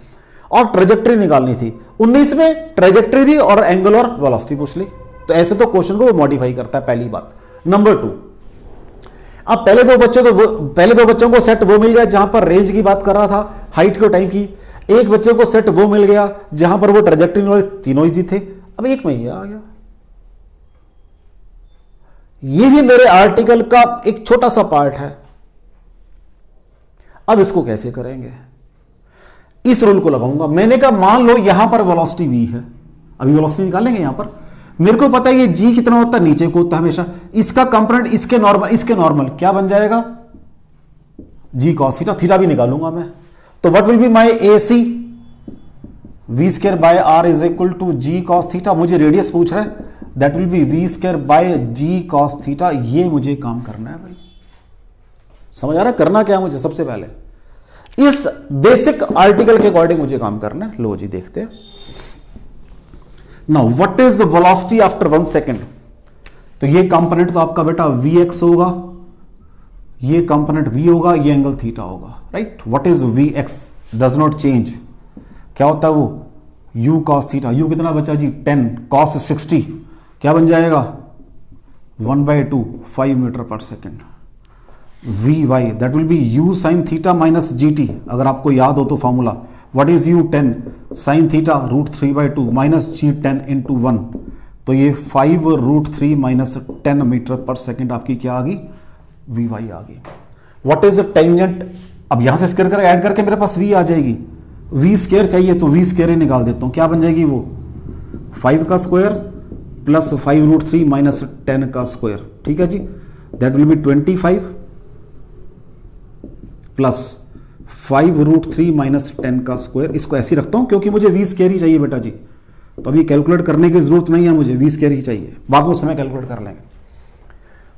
और ट्रेजेक्ट्री निकालनी थी। 19 में ट्रेजेक्ट्री दी और एंगल और वेलोसिटी पूछ ली। तो ऐसे तो क्वेश्चन को वो मॉडिफाई करता है, पहली बात। नंबर 2, अब पहले दो बच्चों को सेट वो मिल गया जहां पर रेंज की बात कर रहा था, हाइट को टाइम की। एक बच्चे को सेट वो मिल गया जहां पर वो ट्रेजेक्ट्री वाले तीनों इजी थे। अब एक में ये आ गया, ये भी मेरे आर्टिकल का एक छोटा सा पार्ट है। अब इसको कैसे करेंगे, इस रूल को लगाऊंगा। मैंने कहा मान लो यहां पर वेलोसिटी v है, अभी वेलोसिटी निकालेंगे। यहां पर मेरे को पता है ये g कितना होता है, नीचे को होता है हमेशा। इसका कंपोनेंट इसके नॉर्मल क्या बन जाएगा, g cos थीटा, थीटा भी निकालूंगा मैं। तो what will be my AC, v² by r is equal to g cos theta. मुझे रेडियस पूछ रहा है, that will be v² by g cos theta. ये मुझे काम करना है भाई, समझ आ रहा है करना क्या है मुझे। सबसे पहले इस बेसिक आर्टिकल के अकॉर्डिंग मुझे काम करना है। लो जी देखते हैं। Now what is velocity after 1 second. तो ये कंपोनेंट तो आपका बेटा Vx होगा, ये कंपोनेंट v होगा, ये एंगल थीटा होगा, right. What is Vx, does not change. क्या होता है वो, u cos थीटा। u कितना बचा जी 10, cos 60 क्या बन जाएगा 1/2, 5 मीटर पर second. Vy that will B u sin theta minus gt। अगर आपको याद हो तो formula, what is u 10 sin theta √3/2 minus g10 into 1। तो ये 5 √3 माइनस 10 मीटर पर सेकेंड आपकी क्या आ गई, Vy आ गई। व्हाट इज टेंजेंट, अब यहां से स्क्वायर कर ऐड करके मेरे पास v आ जाएगी। v² चाहिए तो v² ही निकाल देता हूं, क्या बन जाएगी वो 5 का स्क्वायर प्लस 5 √3 माइनस 10 का स्क्वायर, ठीक है जी। That will be 25 plus 5 √3 minus 10 का स्क्वायर। इसको ऐसे रखता हूं क्योंकि मुझे v² ही चाहिए बेटा जी। तो अभी कैलकुलेट करने की जरूरत नहीं है, मुझे v² ही चाहिए, बाद में समय कैलकुलेट कर लेंगे।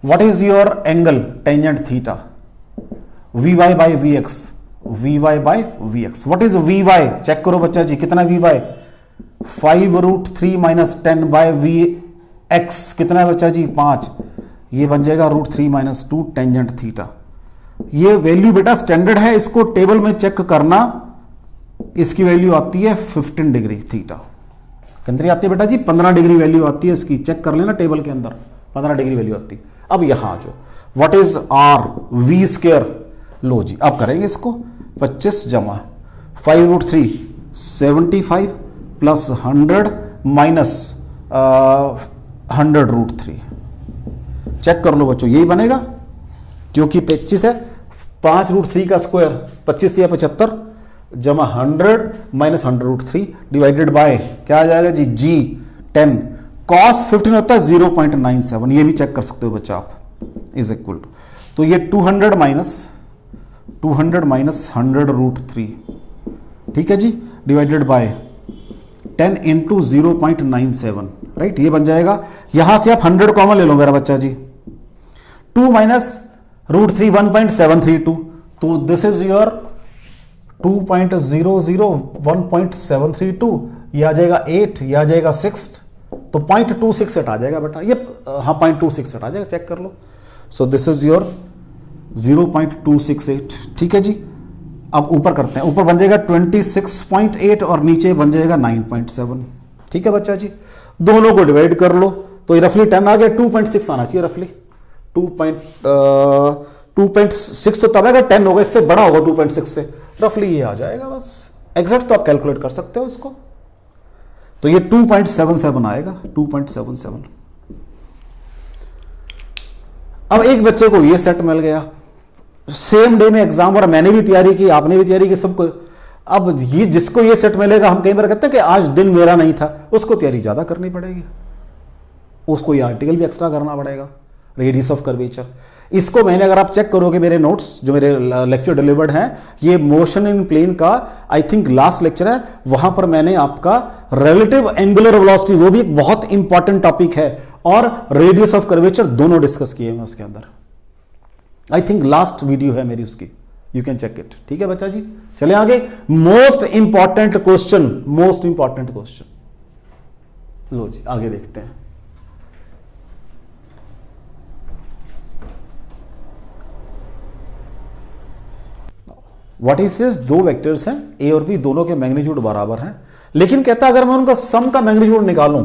What is your angle tangent theta, Vy by Vx, Vy by Vx। What is Vy, check करो बच्चा जी कितना Vy, 5 √3 माइनस 10 बाय Vx कितना है बच्चा जी 5। ये बन जाएगा √3 माइनस 2 टेंजेंट थीटा। ये वैल्यू बेटा स्टैंडर्ड है, इसको टेबल में चेक करना। इसकी वैल्यू आती है 15 डिग्री थीटा। कितनी आती है बेटा जी 15 डिग्री वैल्यू आती है इसकी, चेक कर लेना टेबल के अंदर 15 डिग्री वैल्यू आती है। अब यहां जो व्हाट इज r v², लो जी अब करेंगे इसको 25 जमा 5 √3 75 प्लस 100 माइनस 100 √3। चेक कर लो बच्चों यही बनेगा, क्योंकि 25 है, 5 √3 का स्क्वायर 25 या 75 जमा 100 माइनस 100 √3 डिवाइडेड बाय क्या आ जाएगा जी g10 cos 15 होता है 0.97। ये भी चेक कर सकते हो बच्चा आप, इज इक्वल टू, तो ये 200 माइनस 100 √3, ठीक है जी, डिवाइडेड बाय 10 इंटू 0.97, राइट। ये बन जाएगा, यहां से आप 100 कॉमन ले लो मेरा बच्चा जी, 2 माइनस √3 1.732। तो दिस इज योर 2.00 ये आ जाएगा 8, ये आ जाएगा 6, तो 0.268 आ जाएगा बेटा ये, हाँ 0.268 आ जाएगा, चेक कर लो। सो दिस इज योर 0.268, ठीक है जी। अब ऊपर करते हैं, ऊपर बन जाएगा 26.8 और नीचे बन जाएगा 9.7, ठीक है बच्चा जी। दोनों को डिवाइड कर लो तो ये रफली 10 आ गया, 2.6 आना चाहिए रफली, 2.6 तो तब आएगा 10 होगा, इससे बड़ा होगा 2.6 से, रफली ये आ जाएगा बस। एग्जैक्ट तो आप कैलकुलेट कर सकते हो इसको, तो ये 2.77 आएगा, 2.77। अब एक बच्चे को ये सेट मिल गया, सेम डे में एग्जाम, और मैंने भी तैयारी की, आपने भी तैयारी की, सबको। अब ये जिसको ये सेट मिलेगा, हम कई बार कहते हैं कि आज दिन मेरा नहीं था, उसको तैयारी ज्यादा करनी पड़ेगी, उसको ये आर्टिकल भी एक्स्ट्रा करना पड़ेगा, रेडियस ऑफ कर्वेचर। इसको मैंने, अगर आप चेक करोगे मेरे नोट्स जो मेरे लेक्चर डिलीवर्ड हैं, ये मोशन इन प्लेन का आई थिंक लास्ट लेक्चर है, वहां पर मैंने आपका रिलेटिव एंगुलर वेलोसिटी, वो भी एक बहुत इंपॉर्टेंट टॉपिक है, और रेडियस ऑफ कर्वेचर दोनों डिस्कस किए हैं उसके अंदर। आई थिंक लास्ट वीडियो है मेरी उसकी, यू कैन चेक इट। ठीक है बच्चा जी, चले आगे। Most important question, most important question, लो जी आगे देखते हैं। व्हाट इज दिस, दो वेक्टर्स हैं ए और बी, दोनों के मैग्नीट्यूड बराबर हैं, लेकिन कहता है अगर मैं उनका सम का मैग्नीट्यूड निकालूं,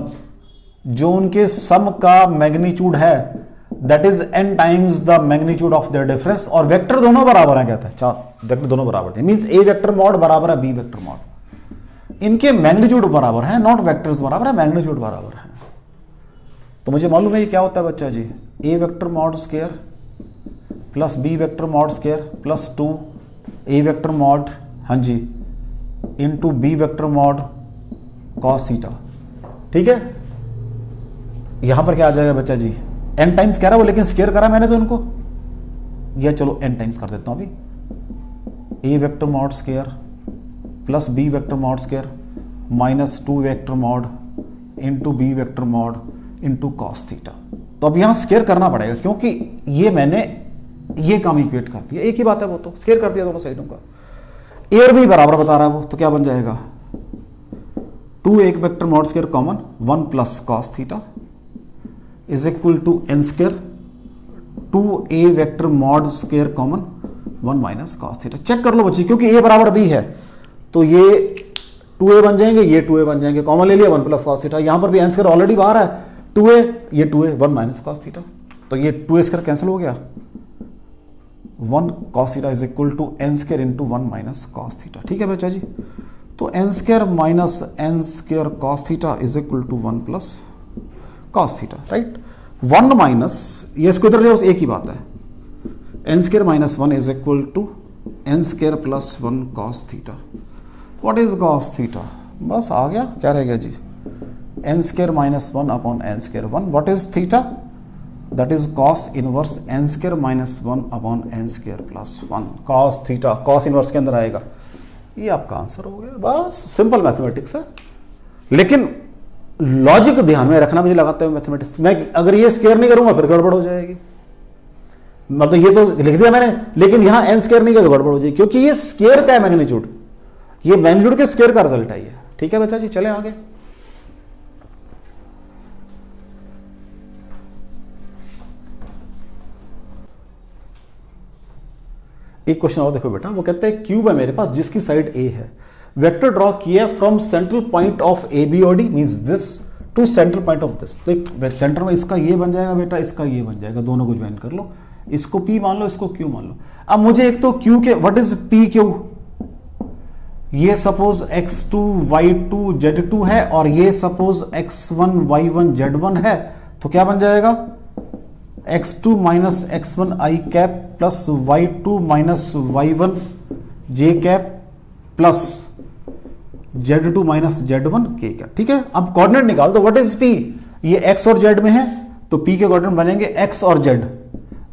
जो उनके सम का मैग्नीट्यूड है that is n times the magnitude of their difference, और वेक्टर दोनों बराबर हैं, कहता है चार वेक्टर दोनों बराबर थे, मींस ए वेक्टर मॉड बराबर है बी वेक्टर मॉड, इनके मैग्नीट्यूड बराबर है, नॉट वेक्टर्स बराबर है, मैग्नीट्यूड बराबर है। तो मुझे मालूम है ये क्या होता है बच्चा जी, A vector mod square plus B vector mod square plus 2 A vector mod, हाँ जी, into B vector mod cos theta. ठीक है, यहां पर क्या आ जाएगा बच्चा जी, n टाइम्स कह रहा है वो, लेकिन स्क्वायर करा मैंने तो उनको, या चलो n टाइम्स कर देता हूं अभी, A vector mod square plus B vector mod square minus 2 vector mod into B vector mod into cos theta. तो अब यहां स्क्वायर करना पड़ेगा, क्योंकि ये मैंने ये काम इक्वेट कर दिया, एक ही बात है वो, तो स्क्वायर कर दिया दोनों साइडों का, ए और बी बराबर बता रहा है वो, तो क्या बन जाएगा 2 एक vector mod square common 1 plus cos theta is equal to n square 2a vector mod square common 1 minus cos theta. Check कर लो बच्चे, क्योंकि a बराबर b है तो ये 2a बन जाएंगे, ये 2a बन जाएंगे, कॉमन ले लिया 1 प्लस कॉस थीटा, यहां पर भी n स्क्वायर ऑलरेडी बाहर है, 2a ये 2a 1 माइनस कॉस थीटा, तो ये 2a स्क्वायर कैंसिल हो गया, 1 cos theta is equal to n square into 1 minus cos theta. ठीक है बच्चा जी, तो n square minus n square cos theta is equal to 1 plus cos theta, right. 1 minus, ये इसको इधर ले, उस एक ही बात है, n square minus 1 is equal to n square plus 1 cos theta. What is cos theta, बस आ गया, क्या रह गया जी, n square minus 1 upon n square 1। What is theta, that is cos inverse n square minus 1 upon n square plus 1 cos theta, cos inverse के अंदर आएगा, ये आपका आंसर हो गया। बस सिंपल मैथमेटिक्स है, लेकिन लॉजिक ध्यान में रखना मुझे लगाते हैं मैथमेटिक्स में, अगर ये स्क्वायर नहीं करूंगा फिर गड़बड़ हो जाएगी, मतलब ये तो लिख दिया मैंने, लेकिन यहां n स्क्वायर नहीं किया तो गड़बड़ हो जाएगी, क्योंकि ये स्क्वायर का है मैग्नीट्यूड, ये मैग्नीट्यूड के स्क्वायर का रिजल्ट है ये। ठीक है बच्चा जी, चले आगे। एक क्वेश्चन और देखो बेटा, वो कहते हैं क्यूब है मेरे पास जिसकी साइड a है, वेक्टर ड्रॉ किया from central point of A B और D, means this to central point of this, तो एक सेंटर में इसका ये बन जाएगा बेटा, इसका ये बन जाएगा, दोनों को ज्वाइन कर लो, इसको P मान लो, इसको Q मान लो। अब मुझे एक तो Q के, व्हाट इज PQ, ये सपोज x2 y2 z2 है, और ये सपोज x1 y1 z1 है, तो क्या बन जाएगा x2 minus x1 i cap plus y2 minus y1 j cap plus z2 minus z1 k cap. ठीक है, अब कोऑर्डिनेट निकाल दो, व्हाट इज p, ये x और z में है, तो p के कोऑर्डिनेट बनेंगे x और z,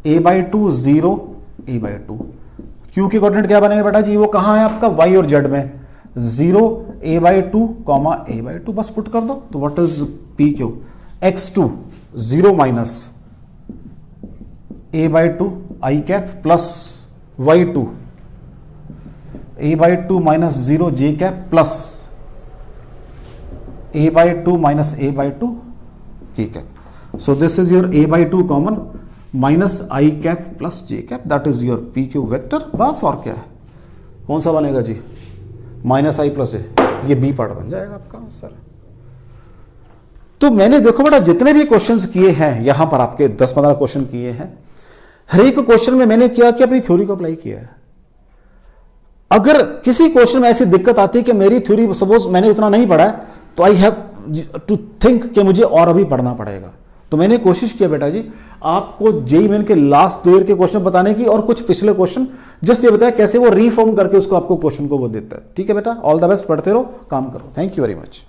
a/2 0 a/2। q के कोऑर्डिनेट क्या बनेंगे बेटा जी, वो कहां है आपका y और z में, 0 a/2 a/2, बस पुट कर दो, तो what is pq, x2 0 minus a/2 i cap plus y2 a/2 minus 0 j cap plus a/2 minus a/2 k cap. So this is your a/2 common minus i cap plus j cap, that is your pq vector. बस और क्या है, कौन सा बनेगा जी, minus i plus a, ये b part बन जाएगा आपका आंसर। तो मैंने देखो बेटा जितने भी क्वेश्चंस किए हैं यहां पर, आपके 10-15 क्वेश्चन किए हैं, हर एक क्वेश्चन में मैंने क्या किया, अपनी थ्योरी को अप्लाई किया है। अगर किसी क्वेश्चन में ऐसी दिक्कत आती है कि मेरी थ्योरी सपोज मैंने उतना नहीं पढ़ा है, तो आई हैव टू थिंक कि मुझे और अभी पढ़ना पड़ेगा, तो मैंने कोशिश किया बेटा जी आपको जेईई मेन के लास्ट 2 ईयर के क्वेश्चन बताने की और कुछ पिछले क्वेश्चन, जस्ट ये बताया कैसे वो रीफॉर्म करके उसको आपको क्वेश्चन को वो देता है। ठीक है बेटा, ऑल द बेस्ट, पढ़ते रहो, काम करो। Thank you very much.